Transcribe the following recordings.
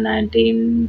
19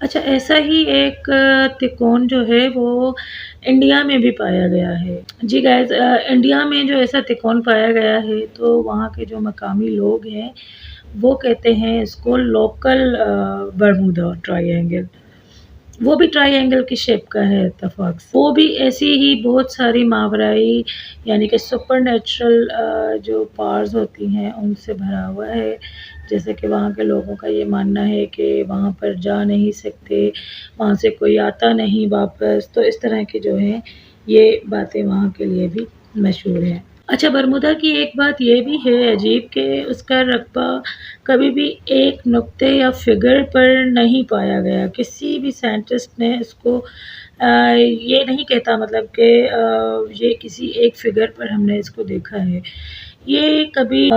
اچھا، ایسا ہی ایک تکون جو ہے وہ انڈیا میں بھی پایا گیا ہے۔ جی گائز، انڈیا میں جو ایسا تکون پایا گیا ہے تو وہاں کے جو مقامی لوگ ہیں وہ کہتے ہیں اس کو لوکل برمودا ٹرائی اینگل۔ وہ بھی ٹرائی اینگل کی شیپ کا ہے اتفاق سے۔ وہ بھی ایسی ہی بہت ساری ماورائی یعنی کہ سپر نیچرل جو پارز ہوتی ہیں ان سے بھرا ہوا ہے، جیسے کہ وہاں کے لوگوں کا یہ ماننا ہے کہ وہاں پر جا نہیں سکتے، وہاں سے کوئی آتا نہیں واپس، تو اس طرح کی جو ہیں یہ باتیں وہاں کے لیے بھی مشہور ہیں۔ اچھا، برمودا کی ایک بات یہ بھی ہے عجیب کہ اس کا رقبہ کبھی بھی ایک نقطے یا فگر پر نہیں پایا گیا۔ کسی بھی سائنٹسٹ نے اس کو یہ نہیں کہتا مطلب کہ یہ کسی ایک فگر پر ہم نے اس کو دیکھا ہے۔ یہ کبھی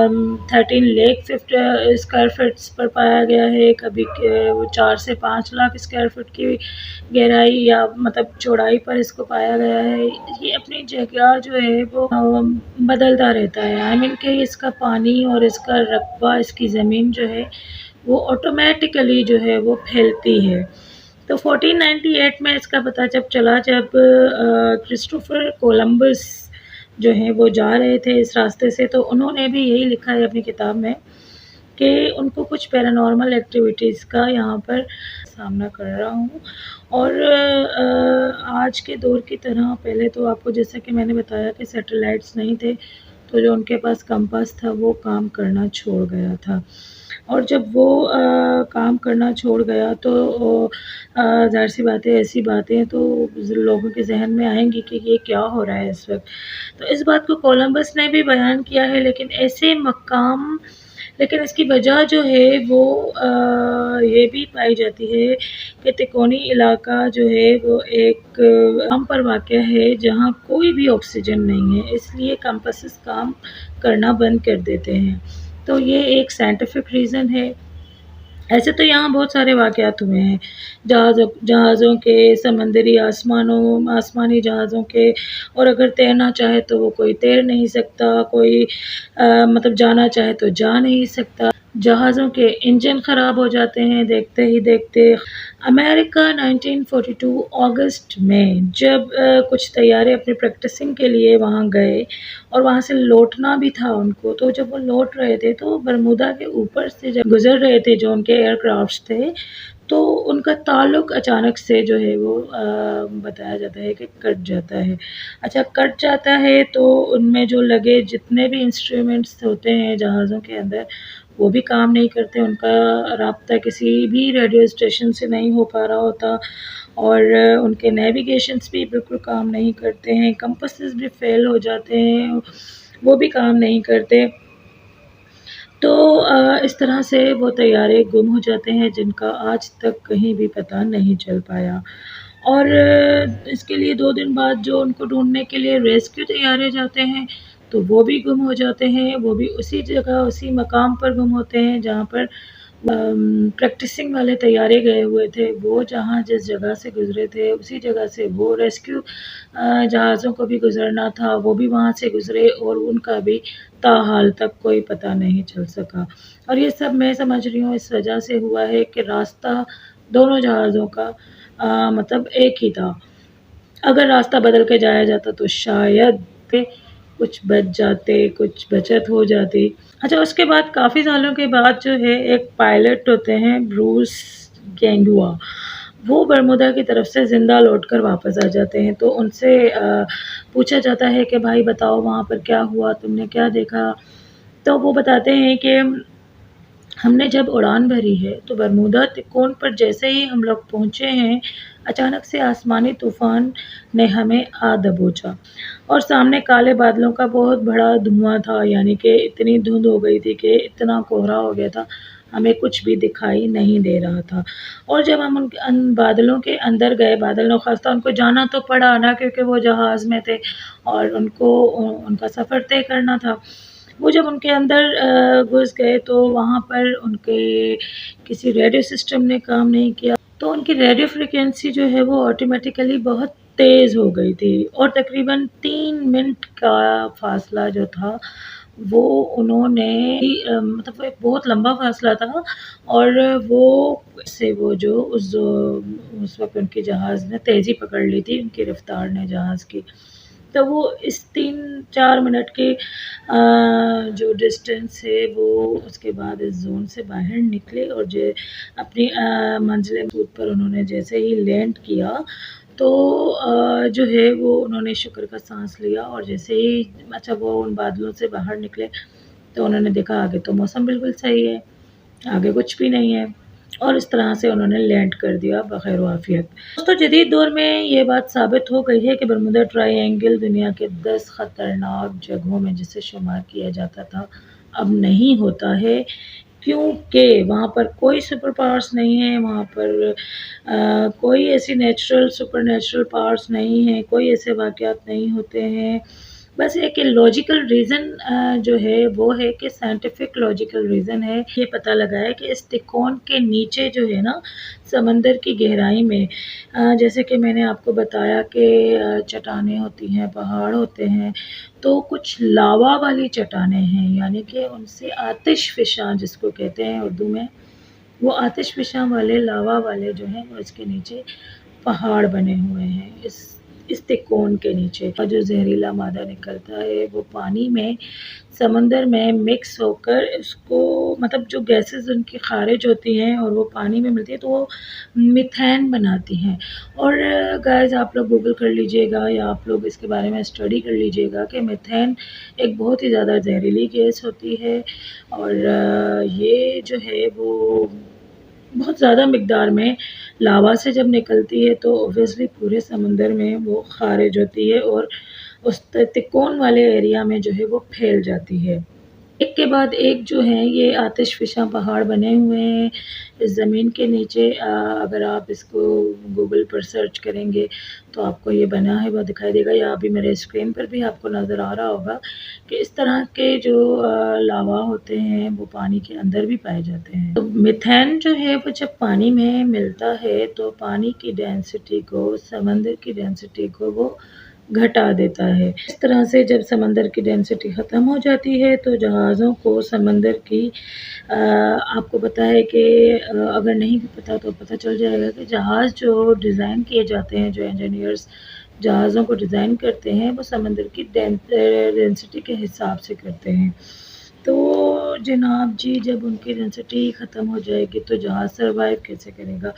13 لاکھ اسکوائر فٹس پر پایا گیا ہے، کبھی 4 سے 5 لاکھ اسکوائر فٹ کی گہرائی یا مطلب چوڑائی پر اس کو پایا گیا ہے۔ یہ اپنی جگہ جو ہے وہ بدلتا رہتا ہے، آئی مین کہ اس کا پانی اور اس کا رقبہ، اس کی زمین جو ہے وہ آٹومیٹیکلی جو ہے وہ پھیلتی ہے۔ تو 1498 میں اس کا پتہ جب چلا، جب کرسٹوفر کولمبس جو ہیں وہ جا رہے تھے اس راستے سے، تو انہوں نے بھی یہی لکھا ہے اپنی کتاب میں کہ ان کو کچھ پیرانارمل ایکٹیویٹیز کا یہاں پر سامنا کر رہا ہوں۔ اور آج کے دور کی طرح پہلے تو آپ کو جیسا کہ میں نے بتایا کہ سیٹلائٹس نہیں تھے، تو جو ان کے پاس کمپاس تھا وہ کام کرنا چھوڑ گیا تھا، اور جب وہ کام کرنا چھوڑ گیا تو ظاہر سی باتیں ایسی باتیں تو لوگوں کے ذہن میں آئیں گی کہ یہ کیا ہو رہا ہے اس وقت۔ تو اس بات کو کولمبس نے بھی بیان کیا ہے، لیکن ایسے مقام، لیکن اس کی وجہ جو ہے وہ یہ بھی پائی جاتی ہے کہ تکونی علاقہ جو ہے وہ ایک مقام پر واقع ہے جہاں کوئی بھی آکسیجن نہیں ہے، اس لیے کمپسز کام کرنا بند کر دیتے ہیں۔ تو یہ ایک سائنٹیفک ریزن ہے۔ ایسے تو یہاں بہت سارے واقعات ہوئے ہیں، جہازوں کے، سمندری آسمانی جہازوں کے، اور اگر تیرنا چاہے تو وہ کوئی تیر نہیں سکتا، کوئی مطلب جانا چاہے تو جا نہیں سکتا، جہازوں کے انجن خراب ہو جاتے ہیں دیکھتے ہی دیکھتے۔ امریکہ 1942 اگست میں جب کچھ طیارے اپنی پریکٹسنگ کے لیے وہاں گئے اور وہاں سے لوٹنا بھی تھا ان کو، تو جب وہ لوٹ رہے تھے تو برمودا کے اوپر سے جب گزر رہے تھے جو ان کے ایئر کرافٹس تھے، تو ان کا تعلق اچانک سے جو ہے وہ بتایا جاتا ہے کہ کٹ جاتا ہے۔ اچھا، کٹ جاتا ہے تو ان میں جو لگے جتنے بھی انسٹرومنٹس ہوتے ہیں جہازوں کے اندر وہ بھی کام نہیں کرتے، ان کا رابطہ کسی بھی ریڈیو اسٹیشن سے نہیں ہو پا رہا ہوتا، اور ان کے نیویگیشنز بھی بالکل کام نہیں کرتے ہیں، کمپسز بھی فیل ہو جاتے ہیں، وہ بھی کام نہیں کرتے۔ تو اس طرح سے وہ طیارے گم ہو جاتے ہیں جن کا آج تک کہیں بھی پتہ نہیں چل پایا، اور اس کے لیے 2 دن بعد جو ان کو ڈھونڈنے کے لیے ریسکیو طیارے جاتے ہیں تو وہ بھی گم ہو جاتے ہیں، وہ بھی اسی جگہ اسی مقام پر گم ہوتے ہیں جہاں پر پریکٹسنگ والے طیارے گئے ہوئے تھے، وہ جہاں جس جگہ سے گزرے تھے اسی جگہ سے وہ ریسکیو جہازوں کو بھی گزرنا تھا، وہ بھی وہاں سے گزرے اور ان کا بھی تاحال تک کوئی پتہ نہیں چل سکا۔ اور یہ سب میں سمجھ رہی ہوں اس وجہ سے ہوا ہے کہ راستہ دونوں جہازوں کا مطلب ایک ہی تھا، اگر راستہ بدل کے جایا جاتا تو شاید کچھ بچ جاتے، کچھ بچت ہو جاتی۔ اچھا، اس کے بعد کافی سالوں کے بعد جو ہے ایک پائلٹ ہوتے ہیں بروس گینگوا، وہ برمودا کی طرف سے زندہ لوٹ کر واپس آ جاتے ہیں، تو ان سے پوچھا جاتا ہے کہ بھائی بتاؤ وہاں پر کیا ہوا، تم نے کیا دیکھا؟ تو وہ بتاتے ہیں کہ ہم نے جب اڑان بھری ہے تو برمودا تکون پر جیسے ہی ہم لوگ پہنچے ہیں، اچانک سے آسمانی طوفان نے ہمیں آ دبوچا، اور سامنے کالے بادلوں کا بہت بڑا دھواں تھا، یعنی کہ اتنی دھند ہو گئی تھی کہ اتنا کوہرا ہو گیا تھا ہمیں کچھ بھی دکھائی نہیں دے رہا تھا۔ اور جب ہم ان بادلوں کے اندر گئے، بادل نخواستہ ان کو جانا تو پڑا نا، کیونکہ وہ جہاز میں تھے اور ان کو ان کا سفر طے کرنا تھا۔ وہ جب ان کے اندر گھس گئے تو وہاں پر ان کے کسی ریڈیو سسٹم نے کام نہیں کیا، تو ان کی ریڈیو فریکوینسی جو ہے وہ آٹومیٹیکلی بہت تیز ہو گئی تھی، اور تقریباً 3 منٹ کا فاصلہ جو تھا وہ انہوں نے مطلب وہ ایک بہت لمبا فاصلہ تھا، اور وہ جو اس وقت ان کے جہاز نے تیزی پکڑ لی تھی، ان کی رفتار نے جہاز کی، تو وہ اس 3-4 منٹ کے جو ڈسٹینس ہے وہ اس کے بعد اس زون سے باہر نکلے، اور جو اپنی منزل مقصود پر انہوں نے جیسے ہی لینڈ کیا تو جو ہے وہ انہوں نے شکر کا سانس لیا، اور جیسے ہی اچھا وہ ان بادلوں سے باہر نکلے تو انہوں نے دیکھا آگے تو موسم بالکل صحیح ہے، آگے کچھ بھی نہیں ہے، اور اس طرح سے انہوں نے لینڈ کر دیا بخیر و عافیت۔ دوستوں، جدید دور میں یہ بات ثابت ہو گئی ہے کہ برمودا ٹرائی اینگل دنیا کے 10 خطرناک جگہوں میں جسے شمار کیا جاتا تھا اب نہیں ہوتا ہے، کیونکہ وہاں پر کوئی سپر پاورز نہیں ہیں، وہاں پر کوئی ایسی سپر نیچرل پاورز نہیں ہیں، کوئی ایسے واقعات نہیں ہوتے ہیں، بس ایک لاجیکل ریزن جو ہے وہ ہے کہ سائنٹیفک لاجیکل ریزن ہے، یہ پتہ لگا ہے کہ اس تکون کے نیچے جو ہے نا سمندر کی گہرائی میں، جیسے کہ میں نے آپ کو بتایا کہ چٹانیں ہوتی ہیں، پہاڑ ہوتے ہیں، تو کچھ لاوا والی چٹانیں ہیں، یعنی کہ ان سے آتش فشاں جس کو کہتے ہیں اردو میں، وہ آتش فشاں والے لاوا والے جو ہیں وہ اس کے نیچے پہاڑ بنے ہوئے ہیں، اس تکون کے نیچے، اور جو زہریلا مادہ نکلتا ہے وہ پانی میں سمندر میں مکس ہو کر اس کو مطلب جو گیسز ان کی خارج ہوتی ہیں اور وہ پانی میں ملتی ہے تو وہ میتھین بناتی ہیں، اور گائز آپ لوگ گوگل کر لیجئے گا یا آپ لوگ اس کے بارے میں اسٹڈی کر لیجئے گا کہ میتھین ایک بہت ہی زیادہ زہریلی گیس ہوتی ہے، اور یہ جو ہے وہ بہت زیادہ مقدار میں لاوا سے جب نکلتی ہے تو اوبویسلی پورے سمندر میں وہ خارج ہوتی ہے اور اس تکون والے ایریا میں جو ہے وہ پھیل جاتی ہے۔ ایک کے بعد ایک جو ہیں یہ آتش فشاں پہاڑ بنے ہوئے ہیں اس زمین کے نیچے، اگر آپ اس کو گوگل پر سرچ کریں گے تو آپ کو یہ بنا ہے وہ دکھائی دے گا، یا ابھی میرے اسکرین پر بھی آپ کو نظر آ رہا ہوگا کہ اس طرح کے جو لاوا ہوتے ہیں وہ پانی کے اندر بھی پائے جاتے ہیں۔ تو میتھین جو ہے وہ جب پانی میں ملتا ہے تو پانی کی ڈینسٹی کو، سمندر کی ڈینسٹی کو وہ گھٹا دیتا ہے۔ اس طرح سے جب سمندر کی ڈینسٹی ختم ہو جاتی ہے تو جہازوں کو سمندر کی آپ کو پتہ ہے کہ اگر نہیں بھی پتہ تو پتہ چل جائے گا کہ جہاز جو ڈیزائن کیے جاتے ہیں، جو انجینئرز جہازوں کو ڈیزائن کرتے ہیں وہ سمندر کی ڈینسٹی کے حساب سے کرتے ہیں، تو جناب جی جب ان کی ڈینسٹی ختم ہو جائے گی تو جہاز سروائیو کیسے کرے گا،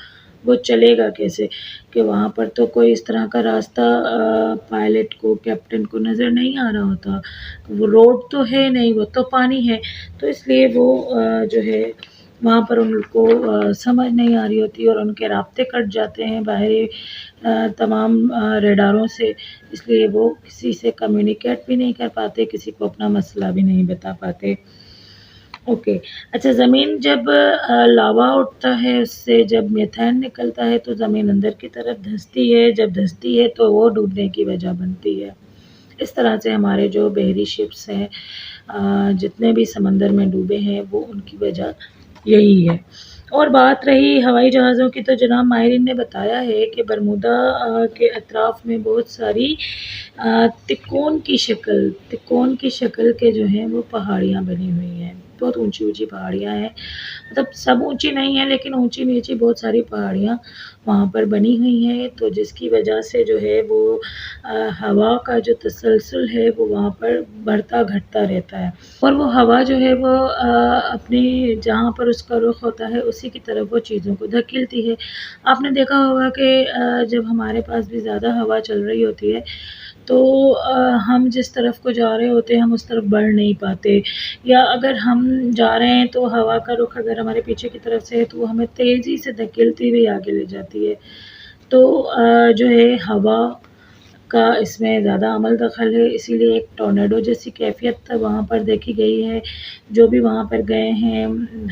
وہ چلے گا کیسے، کہ وہاں پر تو کوئی اس طرح کا راستہ پائلٹ کو، کیپٹن کو نظر نہیں آ رہا ہوتا، وہ روڈ تو ہے نہیں، وہ تو پانی ہے، تو اس لیے وہ جو ہے وہاں پر ان کو سمجھ نہیں آ رہی ہوتی اور ان کے رابطے کٹ جاتے ہیں باہری تمام ریڈاروں سے، اس لیے وہ کسی سے کمیونیکیٹ بھی نہیں کر پاتے، کسی کو اپنا مسئلہ بھی نہیں بتا پاتے۔ اوکے، اچھا، زمین جب لاوا اٹھتا ہے اس سے جب میتھین نکلتا ہے تو زمین اندر کی طرف دھنستی ہے، جب دھنستی ہے تو وہ ڈوبنے کی وجہ بنتی ہے۔ اس طرح سے ہمارے جو بحری شپس ہیں جتنے بھی سمندر میں ڈوبے ہیں وہ ان کی وجہ یہی ہے۔ اور بات رہی ہوائی جہازوں کی تو جناب ماہرین نے بتایا ہے کہ برمودا کے اطراف میں بہت ساری تکون کی شکل کے جو ہیں وہ پہاڑیاں بنی ہوئی ہیں، بہت اونچی اونچی پہاڑیاں ہیں، مطلب سب اونچی نہیں ہیں لیکن اونچی نیچی بہت ساری پہاڑیاں وہاں پر بنی ہوئی ہیں، تو جس کی وجہ سے جو ہے وہ ہوا کا جو تسلسل ہے وہ وہاں پر بڑھتا گھٹتا رہتا ہے، اور وہ ہوا جو ہے وہ اپنی جہاں پر اس کا رخ ہوتا ہے اسی کی طرف وہ چیزوں کو دھکیلتی ہے۔ آپ نے دیکھا ہوگا کہ جب ہمارے پاس بھی زیادہ ہوا چل رہی ہوتی ہے تو ہم جس طرف کو جا رہے ہوتے ہیں ہم اس طرف بڑھ نہیں پاتے، یا اگر ہم جا رہے ہیں تو ہوا کا رخ اگر ہمارے پیچھے کی طرف سے ہے تو وہ ہمیں تیزی سے دھکیلتی ہوئی آگے لے جاتی ہے، تو جو ہے ہوا کا اس میں زیادہ عمل دخل ہے، اسی لیے ایک ٹورنیڈو جیسی کیفیت وہاں پر دیکھی گئی ہے۔ جو بھی وہاں پر گئے ہیں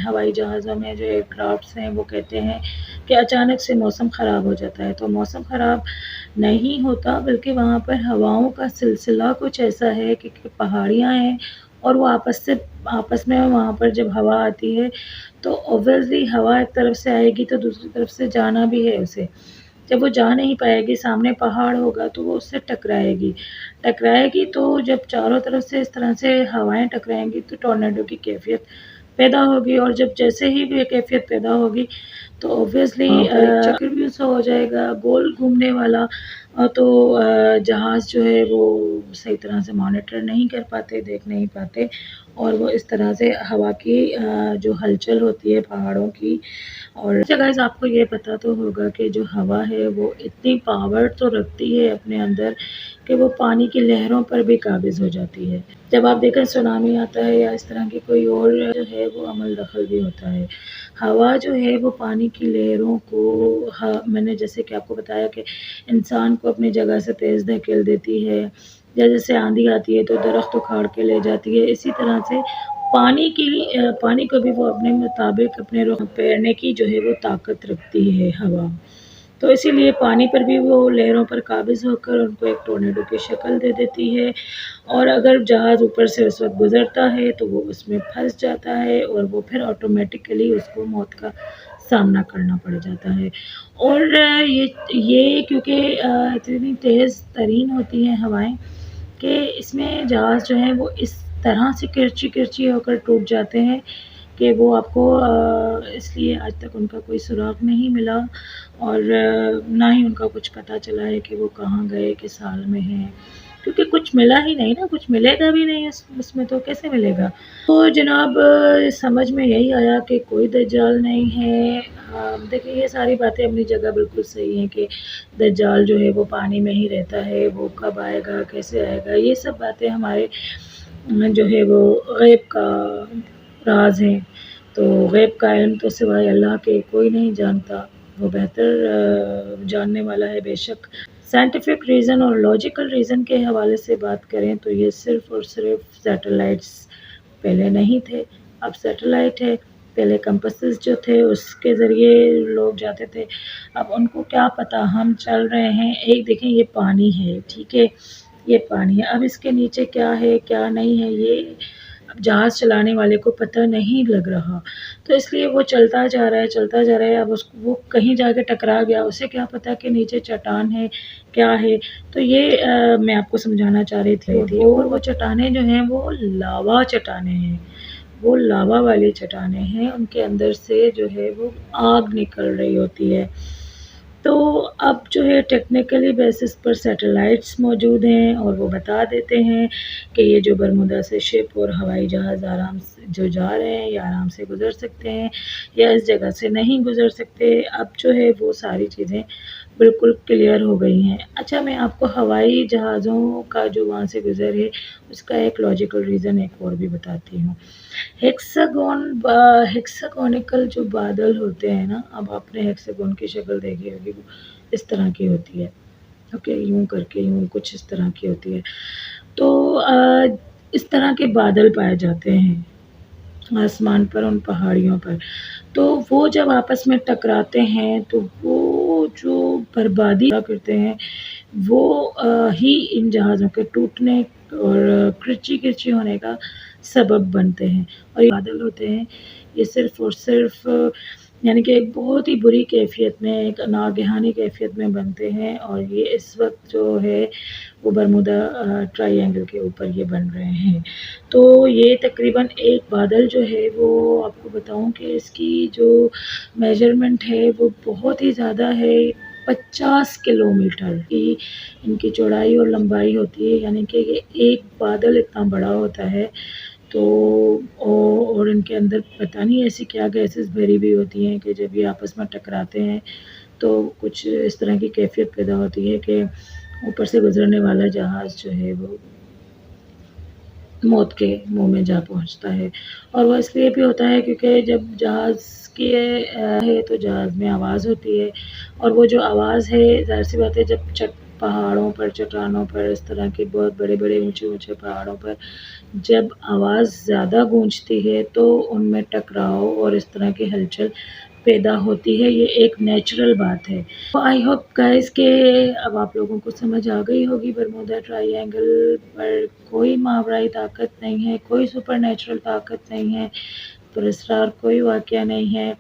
ہوائی جہازوں میں جو ایئر کرافٹس ہیں وہ کہتے ہیں کہ اچانک سے موسم خراب ہو جاتا ہے، تو موسم خراب نہیں ہوتا بلکہ وہاں پر ہواؤں کا سلسلہ کچھ ایسا ہے کہ پہاڑیاں ہیں اور وہ آپس میں وہاں پر جب ہوا آتی ہے تو اوبویسلی ہوا ایک طرف سے آئے گی تو دوسری طرف سے جانا بھی ہے اسے، جب وہ جا نہیں پائے گی، سامنے پہاڑ ہوگا تو وہ اس سے ٹکرائے گی تو جب چاروں طرف سے اس طرح سے ہوائیں ٹکرائیں گی تو ٹورنیڈو کی کیفیت پیدا ہوگی، اور جب جیسے ہی بھی کیفیت پیدا ہوگی تو اوبویسلی چکر بھی سا ہو جائے گا گول گھومنے والا، تو جہاز جو ہے وہ صحیح طرح سے مانیٹر نہیں کر پاتے، دیکھ نہیں پاتے، اور وہ اس طرح سے ہوا کی جو ہلچل ہوتی ہے پہاڑوں کی. اور گائز آپ کو یہ پتہ تو ہوگا کہ جو ہوا ہے وہ اتنی پاور تو رکھتی ہے اپنے اندر کہ وہ پانی کی لہروں پر بھی قابض ہو جاتی ہے. جب آپ دیکھیں سونامی آتا ہے یا اس طرح کی کوئی اور جو ہے وہ عمل دخل بھی ہوتا ہے، ہوا جو ہے وہ پانی کی لہروں کو میں نے جیسے کہ آپ کو بتایا کہ انسان کو اپنی جگہ سے تیز دھکیل دیتی ہے، یا جیسے آندھی آتی ہے تو درخت اکھاڑ کے لے جاتی ہے، اسی طرح سے پانی کو بھی وہ اپنے مطابق اپنے رخ پھیرنے کی جو ہے وہ طاقت رکھتی ہے ہوا. تو اسی لیے پانی پر بھی وہ لہروں پر قابض ہو کر ان کو ایک ٹورنیڈو کی شکل دے دیتی ہے، اور اگر جہاز اوپر سے اس وقت گزرتا ہے تو وہ اس میں پھنس جاتا ہے اور وہ پھر آٹومیٹکلی اس کو موت کا سامنا کرنا پڑ جاتا ہے. اور یہ کیونکہ اتنی تیز ترین ہوتی ہیں ہوائیں کہ اس میں جہاز جو ہے وہ اس طرح سے کرچی ہو کر ٹوٹ جاتے ہیں کہ وہ آپ کو اس لیے آج تک ان کا کوئی سراغ نہیں ملا، اور نہ ہی ان کا کچھ پتہ چلا ہے کہ وہ کہاں گئے، کس حال میں ہیں، کیونکہ کچھ ملا ہی نہیں نا، کچھ ملے گا بھی نہیں اس میں، تو کیسے ملے گا. تو جناب سمجھ میں یہی آیا کہ کوئی دجال نہیں ہے. دیکھیں یہ ساری باتیں اپنی جگہ بالکل صحیح ہیں کہ دجال جو ہے وہ پانی میں ہی رہتا ہے، وہ کب آئے گا، کیسے آئے گا، یہ سب باتیں ہمارے جو ہے وہ غیب کا راز ہیں. تو غیب کا علم تو سوائے اللہ کے کوئی نہیں جانتا، وہ بہتر جاننے والا ہے بے شک. سائنٹیفک ریزن اور لاجیکل ریزن کے حوالے سے بات کریں تو یہ صرف اور صرف سیٹلائٹس پہلے نہیں تھے، اب سیٹلائٹ ہے. پہلے کمپسز جو تھے اس کے ذریعے لوگ جاتے تھے، اب ان کو کیا پتہ ہم چل رہے ہیں. ایک دیکھیں یہ پانی ہے، ٹھیک ہے، یہ پانی ہے، اب اس کے نیچے کیا ہے کیا نہیں ہے یہ اب جہاز چلانے والے کو پتہ نہیں لگ رہا، تو اس لیے وہ چلتا جا رہا ہے. اب وہ کہیں جا کے ٹکرا گیا، اسے کیا پتہ کہ نیچے چٹان ہے کیا ہے. تو یہ میں آپ کو سمجھانا چاہ رہی تھی. اور وہ چٹانیں جو ہیں وہ لاوا چٹانیں ہیں، وہ لاوا والی چٹانیں ہیں، ان کے اندر سے جو ہے وہ آگ نکل رہی ہوتی ہے. تو اب جو ہے ٹیکنیکلی بیسس پر سیٹلائٹس موجود ہیں اور وہ بتا دیتے ہیں کہ یہ جو برمودا سے شپ اور ہوائی جہاز آرام سے جو جا رہے ہیں یا آرام سے گزر سکتے ہیں یا اس جگہ سے نہیں گزر سکتے. اب جو ہے وہ ساری چیزیں بالکل کلیئر ہو گئی ہیں. اچھا میں آپ کو ہوائی جہازوں کا جو وہاں سے گزر ہے اس کا ایک لاجیکل ریزن ایک اور بھی بتاتی ہوں. ہیکساگونیکل جو بادل ہوتے ہیں نا، اب آپ نے ہیکساگون کی شکل دیکھی ہوگی، وہ اس طرح کی ہوتی ہے، اوکے، یوں کر کے یوں کچھ اس طرح کی ہوتی ہے. تو اس طرح کے بادل پائے جاتے ہیں آسمان پر، ان پہاڑیوں پر. تو وہ جب آپس میں ٹکراتے ہیں تو وہ جو بربادی کرتے ہیں وہ ہی ان جہازوں کے ٹوٹنے اور کرچی ہونے کا سبب بنتے ہیں. اور یہ بادل ہوتے ہیں یہ صرف اور صرف یعنی کہ ایک بہت ہی بری کیفیت میں، ایک ناگہانی کیفیت میں بنتے ہیں، اور یہ اس وقت جو ہے وہ برمودا ٹرائی اینگل کے اوپر یہ بن رہے ہیں. تو یہ تقریباً ایک بادل جو ہے وہ آپ کو بتاؤں کہ اس کی جو میجرمنٹ ہے وہ بہت ہی زیادہ ہے. 50 کلومیٹر کی ان کی چوڑائی اور لمبائی ہوتی ہے، یعنی کہ یہ ایک بادل اتنا بڑا ہوتا ہے. تو اور ان کے اندر پتہ نہیں ایسی کیا گیسز بھری بھی ہوتی ہیں کہ جب یہ آپس میں ٹکراتے ہیں تو کچھ اس طرح کی کیفیت پیدا ہوتی ہے کہ اوپر سے گزرنے والا جہاز جو ہے وہ موت کے منہ میں جا پہنچتا ہے. اور وہ اس لیے بھی ہوتا ہے کیونکہ جب جہاز کی ہے تو جہاز میں آواز ہوتی ہے، اور وہ جو آواز ہے ظاہر سی بات ہے جب پہاڑوں پر، چٹانوں پر، اس طرح کے بہت بڑے بڑے اونچے پہاڑوں پر جب آواز زیادہ گونجتی ہے تو ان میں ٹکراؤ اور اس طرح کی ہلچل پیدا ہوتی ہے. یہ ایک نیچرل بات ہے. آئی ہوپ گائز کہ اب آپ لوگوں کو سمجھ آ گئی ہوگی برمودا ٹرائی اینگل پر کوئی ماورائی طاقت نہیں ہے، کوئی سپر نیچرل طاقت نہیں ہے، پر اسرار کوئی واقعہ نہیں ہے.